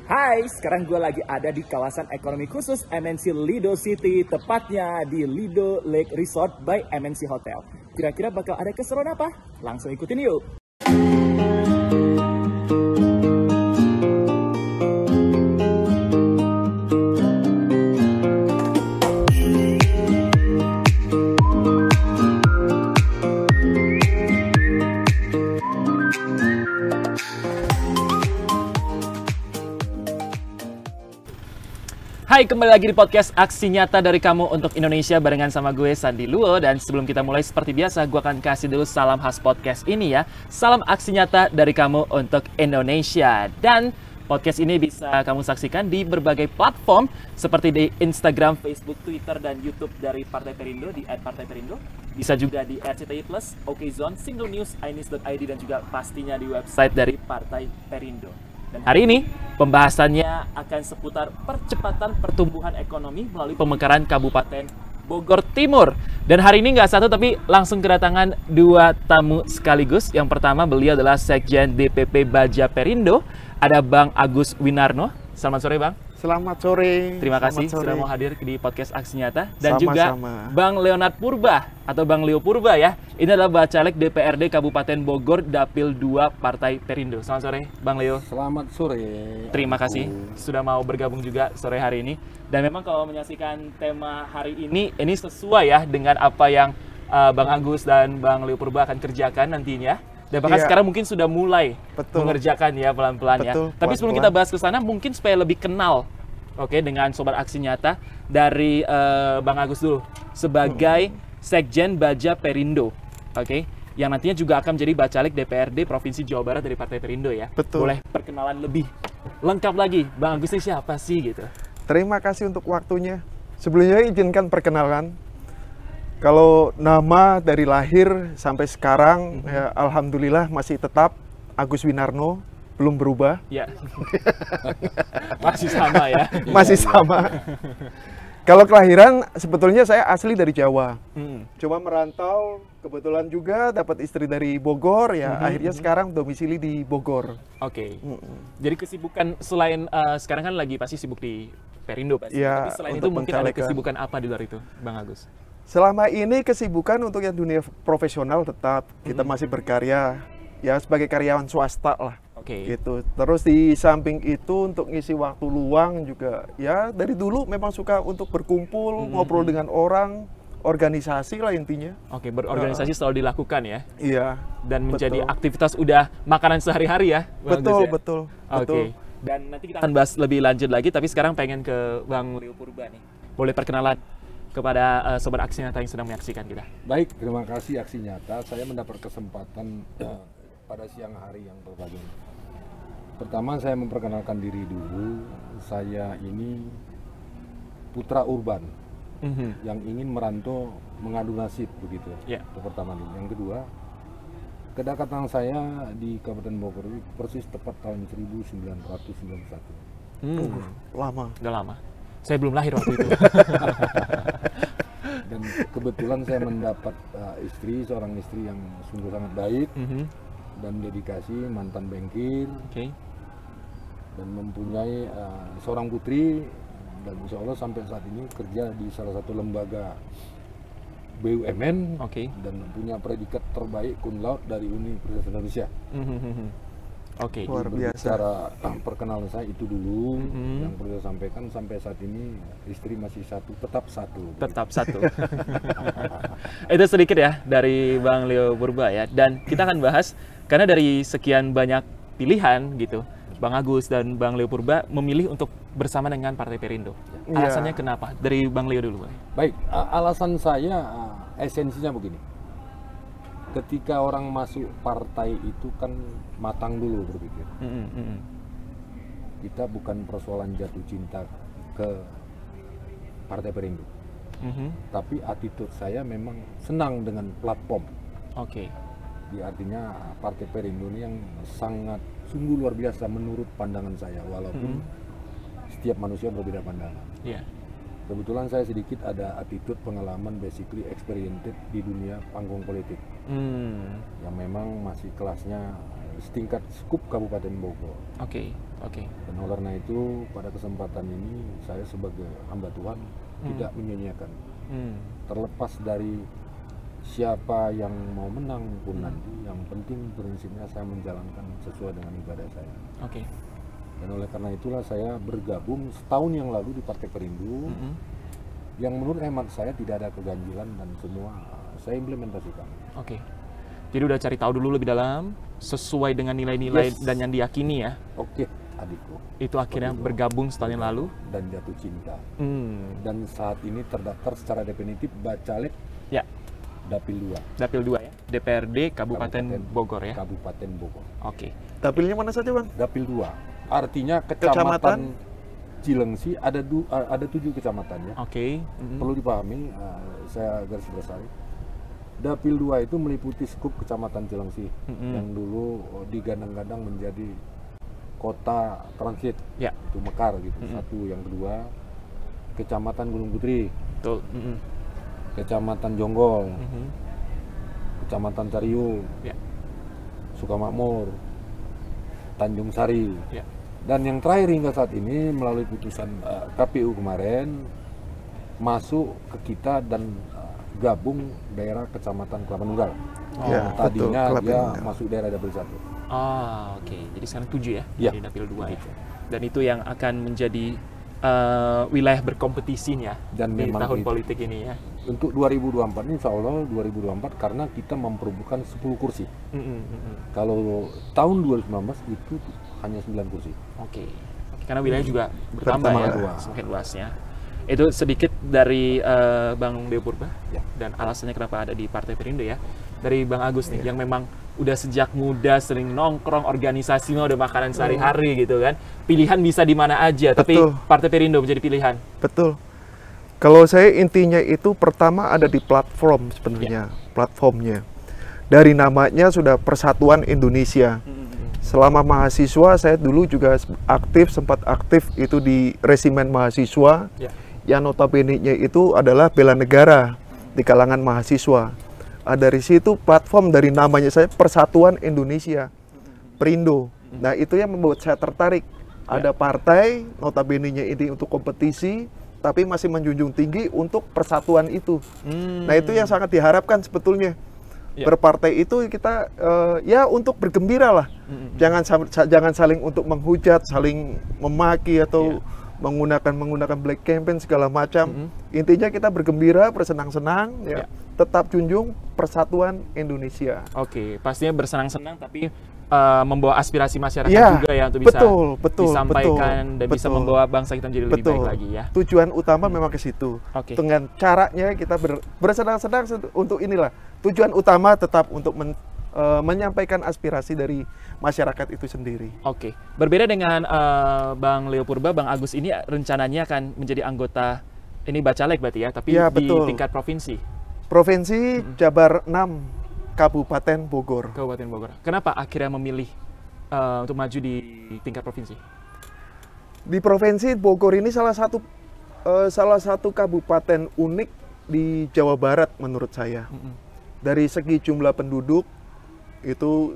Hai, sekarang gue lagi ada di kawasan ekonomi khusus MNC Lido City, tepatnya di Lido Lake Resort by MNC Hotel. Kira-kira bakal ada keseruan apa? Langsung ikutin yuk! Hai, kembali lagi di podcast Aksi Nyata dari Kamu untuk Indonesia barengan sama gue Sandi Luo. Dan sebelum kita mulai seperti biasa, gue akan kasih dulu salam khas podcast ini ya. Salam Aksi Nyata dari Kamu untuk Indonesia. Dan podcast ini bisa kamu saksikan di berbagai platform seperti di Instagram, Facebook, Twitter, dan YouTube dari Partai Perindo di @partaiperindo. Bisa juga di RCTI Plus, OKZone, Single News, iNews.id, dan juga pastinya di website dari Partai Perindo. Dan hari ini pembahasannya akan seputar percepatan pertumbuhan ekonomi melalui pemekaran Kabupaten Bogor Timur. Dan hari ini nggak satu tapi langsung kedatangan dua tamu sekaligus. Yang pertama beliau adalah Sekjen DPP Baja Perindo, ada Bang Agus Winarno. Selamat sore Bang. Selamat sore. Terima kasih sudah mau hadir di podcast Aksi Nyata. Dan Sama-sama. juga Bang Leonard Purba atau Bang Leo Purba ya. Ini adalah Bacalek DPRD Kabupaten Bogor Dapil 2 Partai Perindo. Selamat sore Bang Leo. Selamat sore. Terima kasih sudah mau bergabung juga sore hari ini. Dan memang kalau menyaksikan tema hari ini sesuai ya dengan apa yang Bang Agus dan Bang Leo Purba akan kerjakan nantinya. Dan bahkan sekarang mungkin sudah mulai mengerjakan ya pelan-pelan ya. Tapi sebelum kita bahas ke sana, mungkin supaya lebih kenal dengan Sobat Aksi Nyata dari Bang Agus dulu sebagai Sekjen Baja Perindo, yang nantinya juga akan menjadi Bacalek DPRD Provinsi Jawa Barat dari Partai Perindo ya. Boleh perkenalan lebih lengkap lagi, Bang Agus ini siapa sih gitu? Terima kasih untuk waktunya. Sebelumnya izinkan perkenalan. Kalau nama dari lahir sampai sekarang, ya, alhamdulillah masih tetap Agus Winarno, belum berubah. Ya, masih sama ya. Masih sama. Kalau kelahiran, sebetulnya saya asli dari Jawa. Coba merantau, kebetulan juga dapat istri dari Bogor, ya akhirnya sekarang domisili di Bogor. Jadi kesibukan selain sekarang kan lagi pasti sibuk di Perindo pasti. Ya, tapi selain itu mungkin ada kesibukan apa di luar itu, Bang Agus? Selama ini kesibukan untuk yang dunia profesional tetap kita masih berkarya ya sebagai karyawan swasta lah. Gitu. Terus di samping itu untuk ngisi waktu luang juga ya dari dulu memang suka untuk berkumpul, ngobrol dengan orang, organisasi lah intinya. Berorganisasi selalu dilakukan ya. Iya. Dan menjadi aktivitas udah makanan sehari-hari ya. Betul. Dan nanti kita akan bahas lebih lanjut lagi, tapi sekarang pengen ke Bang Leo Purba nih. Boleh perkenalan kepada Sobat Aksi Nyata yang sedang menyaksikan kita. Baik, terima kasih Aksi Nyata. Saya mendapat kesempatan pada siang hari yang berbahagia. Pertama saya memperkenalkan diri dulu. Saya ini putra urban yang ingin merantau mengadu nasib begitu. Itu pertama nih. Yang kedua, kedekatan saya di Kabupaten Bogor persis tepat tahun 1991. Lama. Udah lama. Saya belum lahir waktu itu. Dan kebetulan saya mendapat seorang istri yang sungguh sangat baik dan dedikasi, mantan bankir, dan mempunyai seorang putri, dan insya Allah sampai saat ini kerja di salah satu lembaga BUMN dan punya predikat terbaik cum laude dari Universitas Indonesia. Luar biasa. Secara perkenalan saya itu dulu yang perlu saya sampaikan. Sampai saat ini istri masih tetap satu. Itu sedikit ya dari Bang Leo Purba ya. Dan kita akan bahas karena dari sekian banyak pilihan gitu, Bang Agus dan Bang Leo Purba memilih untuk bersama dengan Partai Perindo. Alasannya kenapa? Dari Bang Leo dulu. Baik, alasan saya esensinya begini. Ketika orang masuk partai itu kan matang dulu berpikir. Kita bukan persoalan jatuh cinta ke Partai Perindo, tapi attitude saya memang senang dengan platform. Di artinya Partai Perindo ini yang sangat sungguh luar biasa menurut pandangan saya, walaupun setiap manusia berbeda pandangan. Kebetulan saya sedikit ada attitude, pengalaman, basically experienced di dunia panggung politik yang memang masih kelasnya setingkat skup Kabupaten Bogor. Dan oleh karena itu pada kesempatan ini saya sebagai hamba Tuhan tidak menyanyiakan. Terlepas dari siapa yang mau menang pun nanti, yang penting prinsipnya saya menjalankan sesuai dengan ibadah saya. Dan oleh karena itulah saya bergabung setahun yang lalu di Partai Perindo, yang menurut hemat saya tidak ada keganjilan dan semua saya implementasikan. Jadi udah cari tahu dulu lebih dalam sesuai dengan nilai-nilai dan yang diyakini ya. Adikku. Itu akhirnya bergabung setahun yang lalu dan jatuh cinta. Dan saat ini terdaftar secara definitif Bacalek. Dapil 2. Dapil 2 ya. DPRD Kabupaten Bogor ya. Kabupaten Bogor. Dapilnya mana saja, Bang? Dapil 2. Artinya kecamatan Cilengsi ada 7 kecamatan ya. Perlu dipahami, saya garis bawahi. Dapil 2 itu meliputi skup kecamatan Cilengsi yang dulu digadang-gadang menjadi kota transit. Itu Mekar gitu. Satu, yang kedua Kecamatan Gunung Putri. Kecamatan Jonggol, Kecamatan Cariu, Sukamakmur, Tanjung Sari, dan yang terakhir hingga saat ini melalui putusan KPU kemarin masuk ke kita dan gabung daerah Kecamatan Kelapa Nunggal. Tadinya dia masuk daerah Dapil 1. Jadi sekarang 7 ya, di Dapil 2 ya. Dan itu yang akan menjadi wilayah berkompetisinya dan di tahun politik ini ya. Untuk 2024 ini insya Allah 2024 karena kita memperebutkan 10 kursi. Kalau tahun 2019 itu hanya 9 kursi. Karena wilayah juga bertambah ya, semakin luasnya. Itu sedikit dari Bang Leo Purba dan alasannya kenapa ada di Partai Perindo ya. Dari Bang Agus nih yang memang udah sejak muda sering nongkrong, organisasi mah udah makanan sehari-hari gitu kan. Pilihan bisa di mana aja, tapi Partai Perindo menjadi pilihan. Betul. Kalau saya intinya itu pertama ada di platform sebenarnya, platformnya. Dari namanya sudah Persatuan Indonesia. Selama mahasiswa saya dulu juga sempat aktif itu di resimen mahasiswa. Yang notabene-nya itu adalah bela negara di kalangan mahasiswa. Dari situ platform dari namanya saya Persatuan Indonesia, Perindo. Nah itu yang membuat saya tertarik. Ada partai, notabene-nya ini untuk kompetisi, tapi masih menjunjung tinggi untuk persatuan itu. Nah itu yang sangat diharapkan sebetulnya. Berpartai itu kita ya untuk bergembira lah. Jangan saling untuk menghujat, saling memaki atau menggunakan black campaign segala macam. Intinya kita bergembira, bersenang-senang ya. Tetap junjung persatuan Indonesia. Pastinya bersenang-senang tapi membawa aspirasi masyarakat juga ya untuk bisa disampaikan dan bisa membawa bangsa kita menjadi lebih baik lagi ya. Tujuan utama memang ke situ. Dengan caranya kita bersenang-senang untuk inilah. Tujuan utama tetap untuk menyampaikan aspirasi dari masyarakat itu sendiri. Berbeda dengan Bang Leo Purba, Bang Agus ini rencananya akan menjadi anggota ini Bacalek berarti ya, tapi di tingkat provinsi. Provinsi Jabar 6, Kabupaten Bogor. Kenapa akhirnya memilih untuk maju di tingkat provinsi? Di Provinsi Bogor ini salah satu kabupaten unik di Jawa Barat menurut saya. Dari segi jumlah penduduk itu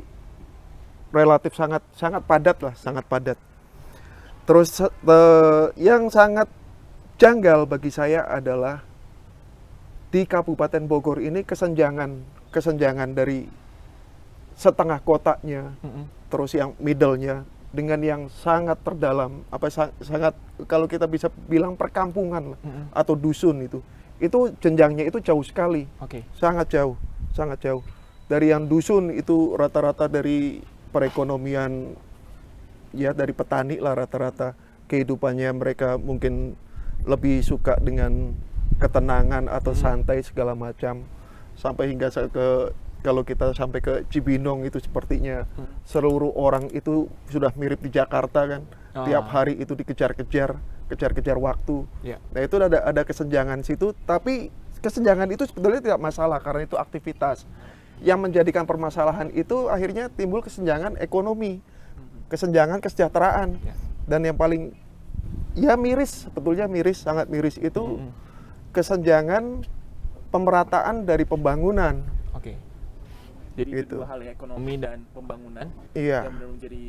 relatif sangat padat lah, sangat padat. Terus yang sangat janggal bagi saya adalah di Kabupaten Bogor ini kesenjangan dari setengah kotanya, terus yang middle-nya dengan yang sangat terdalam, sangat kalau kita bisa bilang perkampungan lah, atau dusun itu jenjangnya itu jauh sekali, sangat jauh. Dari yang dusun itu rata-rata dari perekonomian ya dari petani lah rata-rata, kehidupannya mereka mungkin lebih suka dengan ketenangan atau santai segala macam, sampai hingga kalau kita sampai ke Cibinong itu sepertinya seluruh orang itu sudah mirip di Jakarta kan, tiap hari itu dikejar-kejar waktu. Nah itu ada kesenjangan situ, tapi kesenjangan itu sebetulnya tidak masalah karena itu aktivitas. Yang menjadikan permasalahan itu akhirnya timbul kesenjangan ekonomi, kesenjangan kesejahteraan, dan yang paling ya sebetulnya sangat miris itu kesenjangan pemerataan dari pembangunan. Jadi itu dua hal ya, ekonomi dan pembangunan yang benar menjadi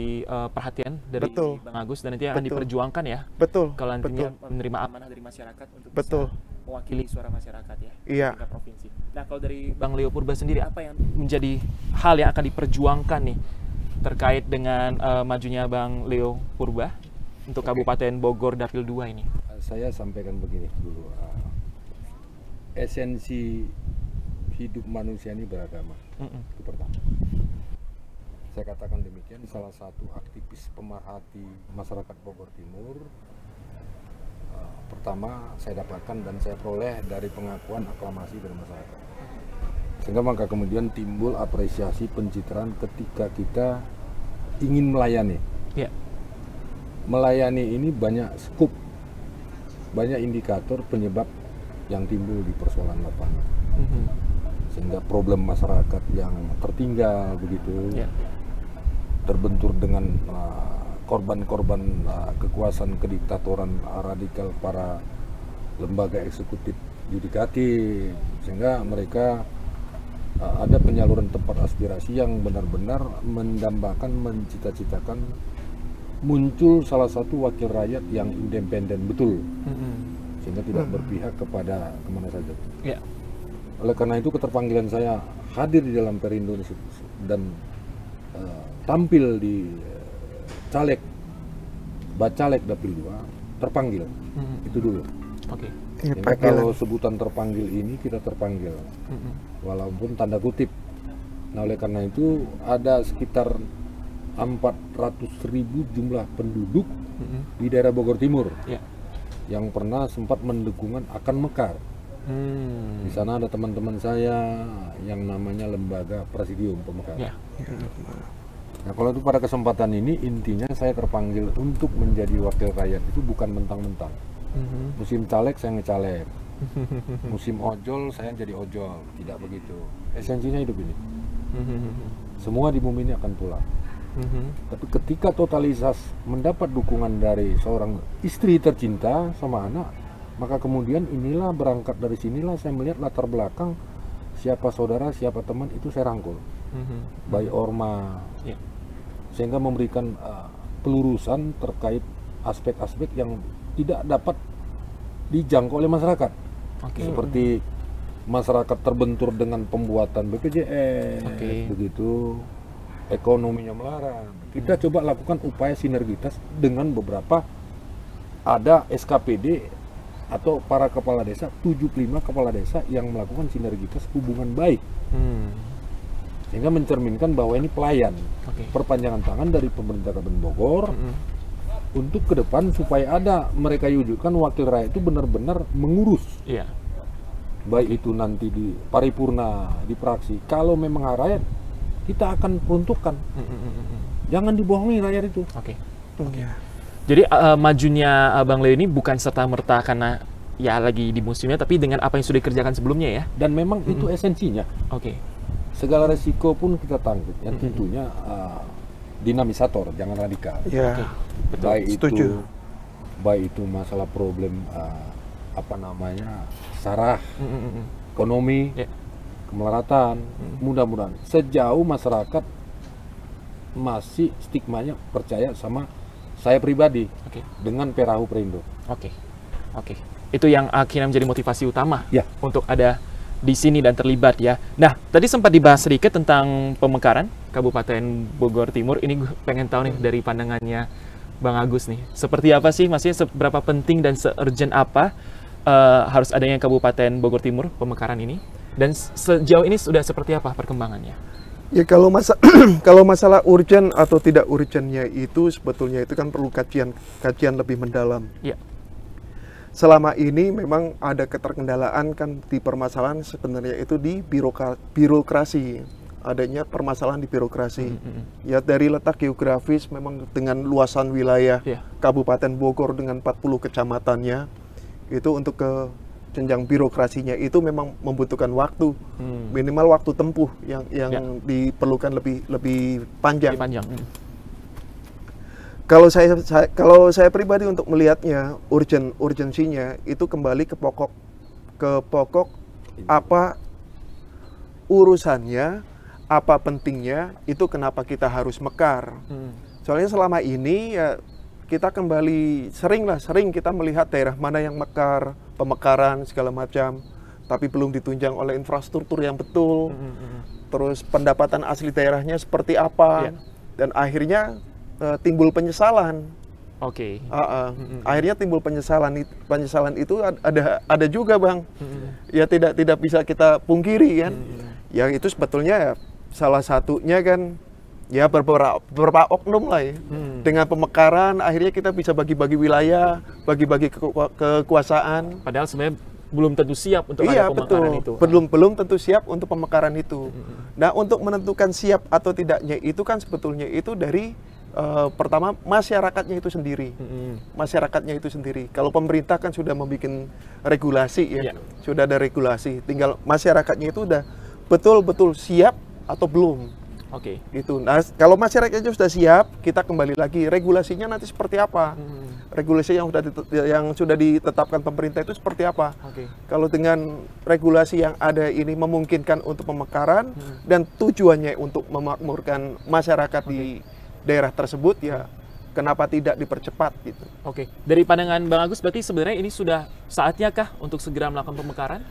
perhatian dari Bang Agus, dan nanti akan diperjuangkan ya. Kalau nantinya menerima amanah dari masyarakat untuk bisa mewakili suara masyarakat ya di tingkat provinsi. Nah, kalau dari Bang Leo Purba sendiri, apa yang menjadi hal yang akan diperjuangkan nih terkait dengan majunya Bang Leo Purba untuk Kabupaten Bogor Dapil 2 ini? Saya sampaikan begini dulu. Esensi hidup manusia ini beragama. Itu pertama. Saya katakan demikian, salah satu aktivis pemerhati masyarakat Bogor Timur pertama saya dapatkan dan saya peroleh dari pengakuan aklamasi dari masyarakat. Sehingga maka kemudian timbul apresiasi pencitraan ketika kita ingin melayani. Melayani ini banyak skup, banyak indikator penyebab yang timbul di persoalan lapangan. Sehingga problem masyarakat yang tertinggal begitu, terbentur dengan korban-korban kekuasaan kediktatoran radikal para lembaga eksekutif yudikatif, sehingga mereka ada penyaluran tempat aspirasi yang benar-benar mendambakan, mencita-citakan muncul salah satu wakil rakyat yang independen betul, sehingga tidak berpihak kepada kemana saja. Oleh karena itu keterpanggilan saya hadir di dalam Perindo dan tampil di Bacalek Dapil 2 terpanggil. Itu dulu. Sehingga kalau sebutan terpanggil ini kita terpanggil, walaupun tanda kutip. Nah, oleh karena itu ada sekitar 400.000 jumlah penduduk di daerah Bogor Timur yang pernah sempat mendukungan akan mekar. Di sana ada teman-teman saya yang namanya Lembaga Presidium Pemekaran. Nah, kalau itu pada kesempatan ini intinya saya terpanggil untuk menjadi wakil rakyat itu bukan mentang-mentang. Musim caleg saya ngecaleg, musim ojol saya jadi ojol, tidak begitu. Esensinya hidup ini. Semua di bumi ini akan pulang. Tapi ketika totalitas mendapat dukungan dari seorang istri tercinta sama anak, maka kemudian inilah berangkat dari sinilah saya melihat latar belakang siapa saudara, siapa teman itu saya rangkul. Baik orma, sehingga memberikan pelurusan terkait aspek-aspek yang tidak dapat dijangkau oleh masyarakat. Seperti masyarakat terbentur dengan pembuatan BPJS, begitu, ekonominya melarat. Kita coba lakukan upaya sinergitas dengan beberapa, ada SKPD atau para kepala desa, 75 kepala desa yang melakukan sinergitas hubungan baik. Sehingga mencerminkan bahwa ini pelayan, perpanjangan tangan dari pemerintah Kabupaten Bogor untuk ke depan supaya ada mereka wujudkan wakil rakyat itu benar-benar mengurus. Baik itu nanti di paripurna, di praksi, kalau memang rakyat kita akan peruntukkan. Jangan dibohongi rakyat itu. Jadi majunya Bang Leo ini bukan serta-merta karena ya lagi di musimnya, tapi dengan apa yang sudah dikerjakan sebelumnya ya. Dan memang itu esensinya. Segala resiko pun kita tanggung. Yang tentunya dinamisator, jangan radikal. Betul. Baik itu masalah problem sarah, ekonomi, kemelaratan. Mudah-mudahan sejauh masyarakat masih stigmanya percaya sama saya pribadi dengan Perahu Perindo. Itu yang akhirnya menjadi motivasi utama untuk ada di sini dan terlibat ya. Nah, tadi sempat dibahas sedikit tentang pemekaran Kabupaten Bogor Timur. Ini gue pengen tahu nih dari pandangannya Bang Agus nih. Seperti apa sih, maksudnya seberapa penting dan se-urgent apa harus adanya Kabupaten Bogor Timur pemekaran ini? Dan sejauh ini sudah seperti apa perkembangannya? Ya kalau masalah urgent atau tidak urgentnya itu sebetulnya itu kan perlu kajian lebih mendalam. Selama ini memang ada keterkendalaan kan di permasalahan sebenarnya itu di birokrasi. Adanya permasalahan di birokrasi. Ya dari letak geografis memang dengan luasan wilayah Kabupaten Bogor dengan 40 kecamatannya itu untuk ke jenjang birokrasinya itu memang membutuhkan waktu, minimal waktu tempuh yang diperlukan lebih panjang. Kalau saya pribadi untuk melihatnya urgensinya itu kembali ke pokok apa urusannya, apa pentingnya, itu kenapa kita harus mekar. Soalnya selama ini ya kita kembali sering kita melihat daerah mana yang mekar, pemekaran segala macam, tapi belum ditunjang oleh infrastruktur yang betul. Terus pendapatan asli daerahnya seperti apa, dan akhirnya timbul penyesalan. Akhirnya timbul penyesalan. Penyesalan itu ada juga, Bang. Ya tidak bisa kita pungkiri kan. Ya itu sebetulnya ya, salah satunya kan ya beberapa oknum lah ya. Dengan pemekaran akhirnya kita bisa bagi-bagi wilayah, bagi-bagi kekuasaan. Padahal sebenarnya belum tentu siap untuk ada pemekaran itu. Belum tentu siap untuk pemekaran itu. Nah, untuk menentukan siap atau tidaknya itu kan sebetulnya itu dari pertama masyarakatnya itu sendiri. Masyarakatnya itu sendiri. Kalau pemerintah kan sudah membuat regulasi ya. Sudah ada regulasi. Tinggal masyarakatnya itu udah betul-betul siap atau belum. Itu. Nah, kalau masyarakatnya sudah siap, kita kembali lagi regulasinya nanti seperti apa? Regulasi yang sudah ditetapkan pemerintah itu seperti apa? Kalau dengan regulasi yang ada ini memungkinkan untuk pemekaran dan tujuannya untuk memakmurkan masyarakat di daerah tersebut, ya kenapa tidak dipercepat gitu? Dari pandangan Bang Agus, berarti sebenarnya ini sudah saatnya kah untuk segera melakukan pemekaran?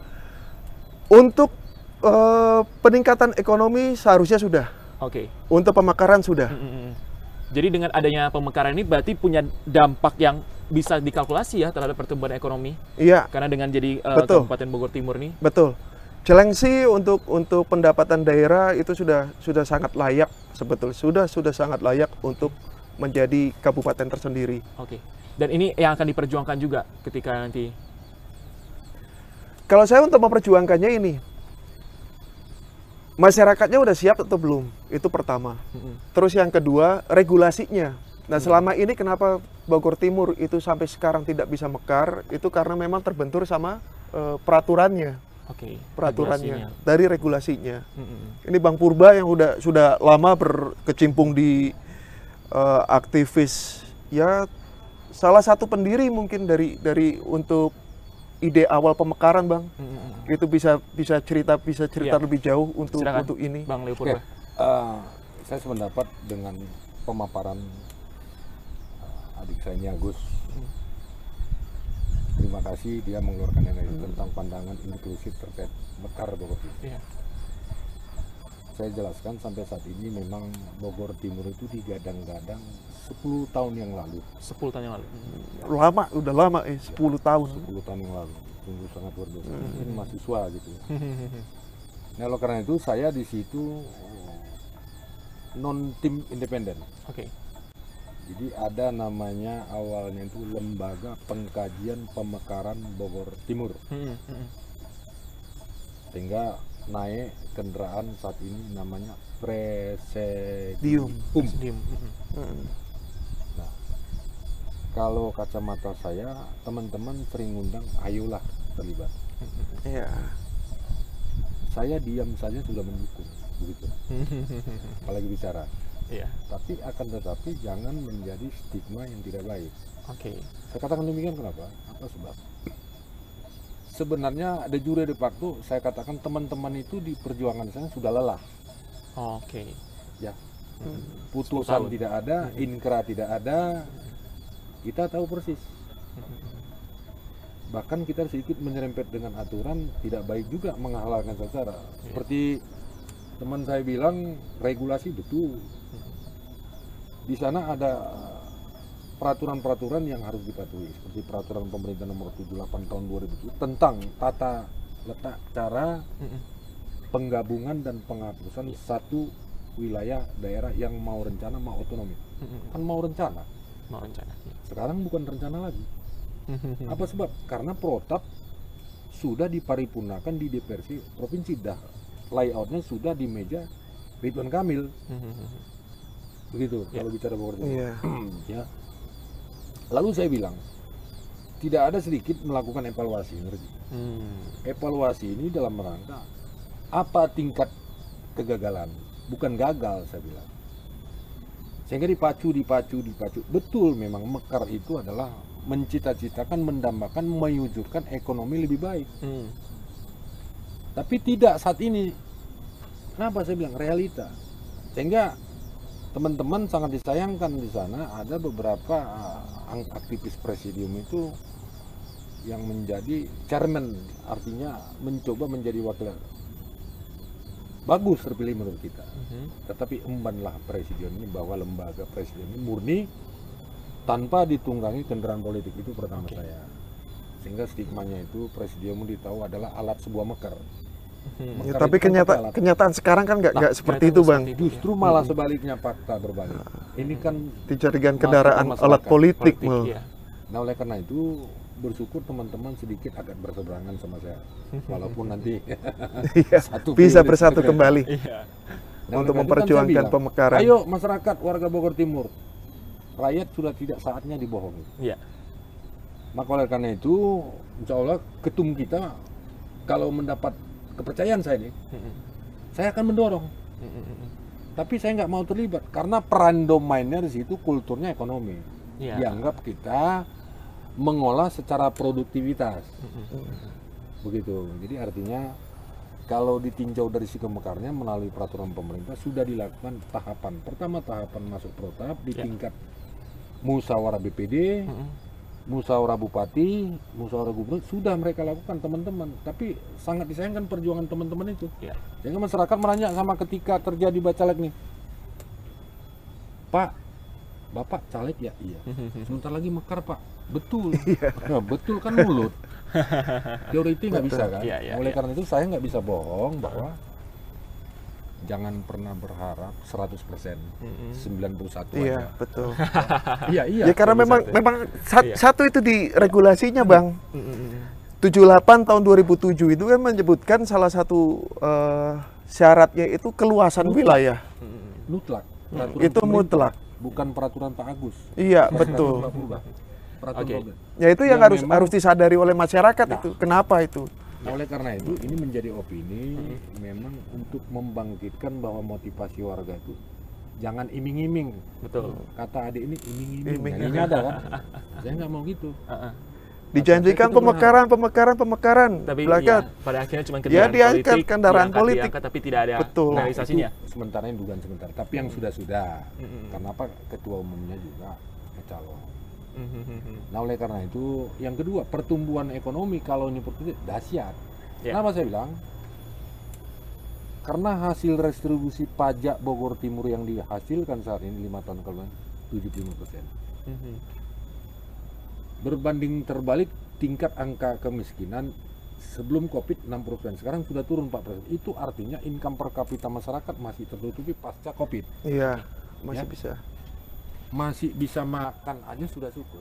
Untuk peningkatan ekonomi seharusnya sudah. Untuk pemekaran sudah. Jadi dengan adanya pemekaran ini berarti punya dampak yang bisa dikalkulasi ya terhadap pertumbuhan ekonomi. Iya. Karena dengan jadi Kabupaten Bogor Timur nih. Betul. Cilengsi untuk pendapatan daerah itu sudah sangat layak sebetulnya. Sudah sangat layak untuk menjadi kabupaten tersendiri. Dan ini yang akan diperjuangkan juga ketika nanti. Kalau saya untuk memperjuangkannya ini, masyarakatnya udah siap atau belum? Itu pertama. Terus yang kedua, regulasinya. Nah, selama ini kenapa Bogor Timur itu sampai sekarang tidak bisa mekar? Itu karena memang terbentur sama peraturannya. Peraturannya dari regulasinya. Ini Bang Purba yang sudah lama berkecimpung di aktivis, ya salah satu pendiri mungkin dari untuk ide awal pemekaran, Bang. Itu bisa cerita lebih jauh untuk ini. Bang Leo Purba. Saya sependapat dengan pemaparan adik saya ini Agus. Terima kasih dia mengeluarkan energi tentang pandangan inklusif terkait mekar Bogor Timur. Saya jelaskan sampai saat ini memang Bogor Timur itu digadang-gadang 10 tahun yang lalu. 10 tahun yang lalu. Udah lama 10 tahun. 10 tahun yang lalu. Sungguh sangat luar biasa. Mungkin mahasiswa gitu. Nah, oleh karena itu saya di situ non tim independen. Jadi ada namanya awalnya itu Lembaga Pengkajian Pemekaran Bogor Timur. Sehingga naik kendaraan saat ini namanya Presidium. Nah, kalau kacamata saya, teman-teman sering ngundang, ayolah terlibat. Saya diam saja sudah mendukung, begitu. Apalagi bicara. Tapi akan tetapi jangan menjadi stigma yang tidak baik. Saya katakan demikian kenapa? Apa sebab? Sebenarnya de jure de facto saya katakan teman-teman itu di perjuangan sana sudah lelah. Ya. Putusan tidak ada, inkra tidak ada. Kita tahu persis. Bahkan kita sedikit menyerempet dengan aturan, tidak baik juga menghalalkan secara. Seperti teman saya bilang, regulasi betul. Di sana ada peraturan-peraturan yang harus dipatuhi, seperti peraturan pemerintah nomor 78 tahun 2007 tentang tata letak cara penggabungan dan penghapusan satu wilayah daerah yang mau rencana mau otonomi. Kan mau rencana. Sekarang bukan rencana lagi. Apa sebab? Karena protap sudah diparipurnakan di DPRD provinsi, dah layoutnya sudah di meja Ridwan Kamil. Begitu kalau bicara Bogor Timur. Ya. Lalu saya bilang tidak ada sedikit melakukan evaluasi, ngerti? Evaluasi ini dalam rangka apa tingkat kegagalan, bukan gagal saya bilang. Sehingga dipacu. Betul, memang mekar itu adalah mencita-citakan, mendambakan, mewujudkan ekonomi lebih baik. Tapi tidak saat ini. Kenapa saya bilang realita? Sehingga teman-teman sangat disayangkan di sana ada beberapa aktivis presidium itu yang menjadi chairman, artinya mencoba menjadi wakil. Bagus terpilih menurut kita, tetapi embanlah presidium ini bahwa lembaga presidium ini murni tanpa ditunggangi kendaraan politik. Itu pertama saya. Sehingga stigmanya itu presidium ditahu adalah alat sebuah mekar. Ya, tapi kenyataan sekarang kan nggak seperti itu, Bang. Justru malah sebaliknya, fakta berbalik. Ini kan dijadikan kendaraan alat politik. Ya. Nah, oleh karena itu bersyukur teman-teman sedikit agak berseberangan sama saya, walaupun nanti bisa bersatu kembali nah, untuk memperjuangkan pemekaran. Ayo masyarakat warga Bogor Timur, rakyat sudah tidak saatnya dibohongi. Ya. Maka oleh karena itu, insya Allah ketum kita kalau mendapat kepercayaan saya nih, saya akan mendorong. Tapi saya nggak mau terlibat karena peran domainnya di situ kulturnya ekonomi. Dianggap kita mengolah secara produktivitas, begitu. Jadi artinya kalau ditinjau dari sisi mekarnya melalui peraturan pemerintah sudah dilakukan tahapan. Pertama tahapan masuk protap di tingkat musyawarah BPD. Musyawarah bupati, musyawarah gubernur sudah mereka lakukan teman-teman, tapi sangat disayangkan perjuangan teman-teman itu. Sehingga masyarakat menanya sama ketika terjadi bacalek nih, Pak, Bapak caleg ya? Iya. Sebentar lagi mekar Pak. Betul. Nah, betul kan mulut. Teori nggak bisa kan? Oleh karena itu saya nggak bisa bohong bahwa jangan pernah berharap 100%, 91 Iya, aja. betul. Iya. Ya karena memang satu itu di regulasinya, Bang. 78 tahun 2007 itu kan menyebutkan salah satu syaratnya itu keluasan wilayah. Mutlak. Itu mutlak. Bukan peraturan Pak Agus. Iya, betul. Peraturan Ya itu yang harus disadari oleh masyarakat itu. Kenapa itu? Nah, oleh karena itu ini menjadi opini memang untuk membangkitkan bahwa motivasi warga itu jangan iming-iming. Betul. Kata adik ini iming-iming. Ini ada kan? Saya nggak mau gitu. Dijanjikan pemekaran. Tapi pada akhirnya cuma kendaraan politik. Tapi tidak ada realisasinya. Sementara ini dugaan sementara. Tapi yang sudah. Kenapa ketua umumnya juga calon? Nah, oleh karena itu yang kedua, pertumbuhan ekonomi kalau ini dahsyat. Kenapa saya bilang? Karena hasil restribusi pajak Bogor Timur yang dihasilkan saat ini 5 tahun ke depan 75%. Berbanding terbalik tingkat angka kemiskinan sebelum Covid 60%, sekarang sudah turun 4%. Itu artinya income per kapita masyarakat masih tertutupi pasca Covid. Iya, masih bisa. Masih bisa makan aja sudah syukur.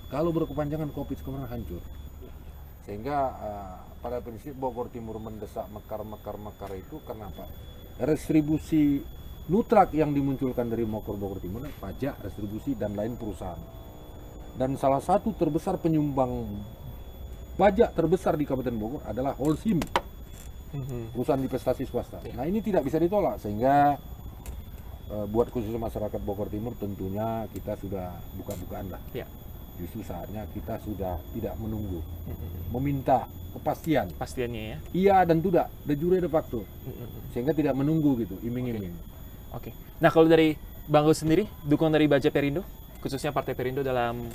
Kalau berkepanjangan Covid kemarin hancur. Sehingga pada prinsip Bogor Timur mendesak mekar itu kenapa? Restribusi mutlak yang dimunculkan dari Bogor Timur, pajak, restribusi dan lain perusahaan. Dan salah satu terbesar penyumbang pajak terbesar di Kabupaten Bogor adalah Holcim, perusahaan investasi swasta. Nah, ini tidak bisa ditolak, sehingga buat khusus masyarakat Bogor Timur tentunya kita sudah buka-bukaan lah. Justru saatnya kita sudah tidak menunggu, meminta pastiannya ya. Iya dan tidak, de jure de facto, sehingga tidak menunggu gitu, iming-iming. Oke. Nah, kalau dari Bang Gus sendiri, dukungan dari Baja Perindo, khususnya Partai Perindo dalam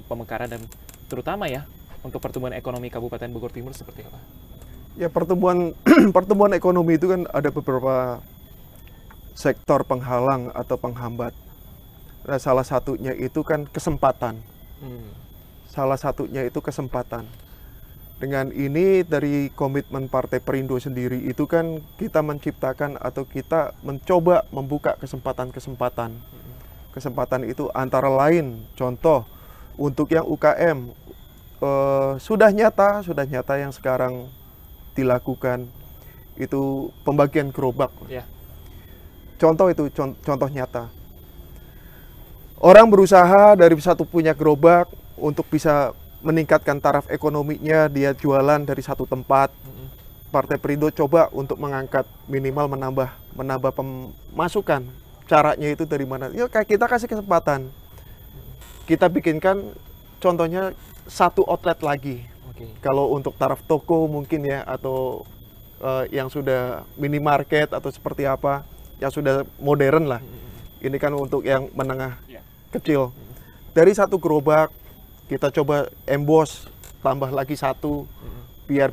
pemekaran dan terutama ya untuk pertumbuhan ekonomi Kabupaten Bogor Timur seperti apa? Ya, pertumbuhan ekonomi itu kan ada beberapa sektor penghalang atau penghambat. Nah, salah satunya itu kan kesempatan. Salah satunya itu kesempatan. Dengan ini dari komitmen Partai Perindo sendiri itu kan kita menciptakan atau kita mencoba membuka kesempatan-kesempatan. Kesempatan itu antara lain contoh untuk yang UKM sudah nyata yang sekarang dilakukan itu pembagian gerobak. Contoh itu contoh nyata. Orang berusaha dari satu punya gerobak untuk bisa meningkatkan taraf ekonominya, dia jualan dari satu tempat. Partai Perindo coba untuk mengangkat minimal menambah pemasukan. Caranya itu dari mana? Ya kita kasih kesempatan. Kita bikinkan contohnya satu outlet lagi. Kalau untuk taraf toko mungkin ya atau yang sudah minimarket atau seperti apa, yang sudah modern lah. Ini kan untuk yang menengah kecil. Dari satu gerobak kita coba emboss, tambah lagi satu, biar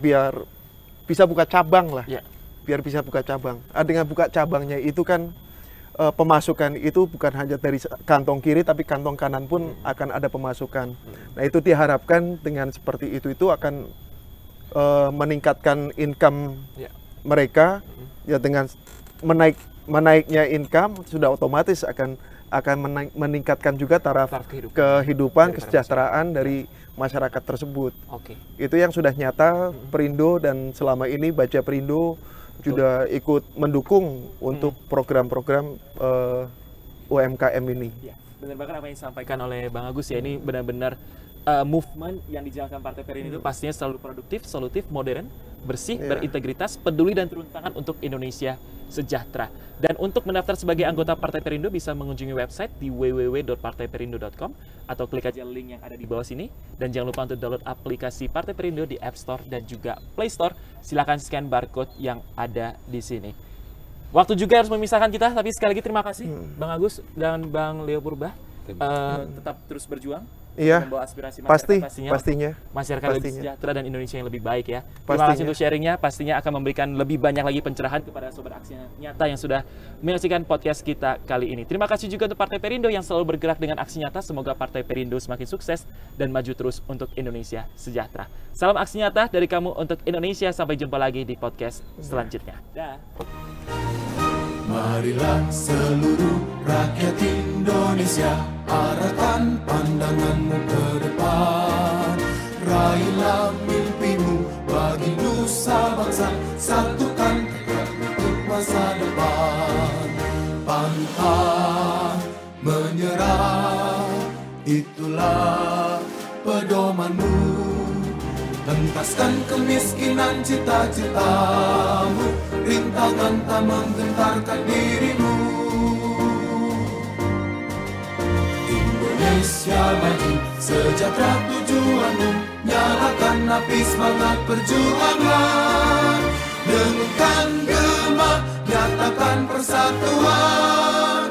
bisa buka cabang lah. Biar bisa buka cabang. Dengan buka cabangnya itu kan pemasukan itu bukan hanya dari kantong kiri, tapi kantong kanan pun akan ada pemasukan. Nah itu diharapkan dengan seperti itu akan meningkatkan income mereka. Ya dengan menaiknya income sudah otomatis akan meningkatkan juga taraf kehidupan, kesejahteraan dari masyarakat tersebut. Itu yang sudah nyata Perindo, dan selama ini Baja Perindo sudah ikut mendukung untuk program-program UMKM ini. Ya, benar banget apa yang disampaikan oleh Bang Agus ya. Ini benar-benar movement yang dijalankan Partai Perindo itu pastinya selalu produktif, solutif, modern, bersih, berintegritas, peduli dan turun tangan untuk Indonesia sejahtera. Dan untuk mendaftar sebagai anggota Partai Perindo bisa mengunjungi website di www.partaiperindo.com atau klik aja link yang ada di bawah sini. Dan jangan lupa untuk download aplikasi Partai Perindo di App Store dan juga Play Store. Silakan scan barcode yang ada di sini. Waktu juga harus memisahkan kita, tapi sekali lagi terima kasih Bang Agus dan Bang Leo Purba. Tetap terus berjuang. Iya, membawa aspirasi masyarakat pastinya masyarakat lebih sejahtera dan Indonesia yang lebih baik ya. Terima kasih untuk sharingnya, pastinya akan memberikan lebih banyak lagi pencerahan kepada Sobat Aksi Nyata yang sudah menyaksikan podcast kita kali ini. Terima kasih juga untuk Partai Perindo yang selalu bergerak dengan aksi nyata. Semoga Partai Perindo semakin sukses dan maju terus untuk Indonesia sejahtera. Salam aksi nyata dari kamu untuk Indonesia. Sampai jumpa lagi di podcast selanjutnya. Dah. Marilah seluruh rakyat Indonesia, arahkan pandanganmu ke depan. Raihlah mimpimu bagi nusa bangsa, satukan tekad untuk masa depan. Pantang menyerah, itulah pedomanmu. Hentaskan kemiskinan cita-citamu, rintangan tak menggentarkan dirimu. Indonesia maju, sejahtera tujuanmu, nyalakan api semangat perjuangan. Dengunkan gema, nyatakan persatuan.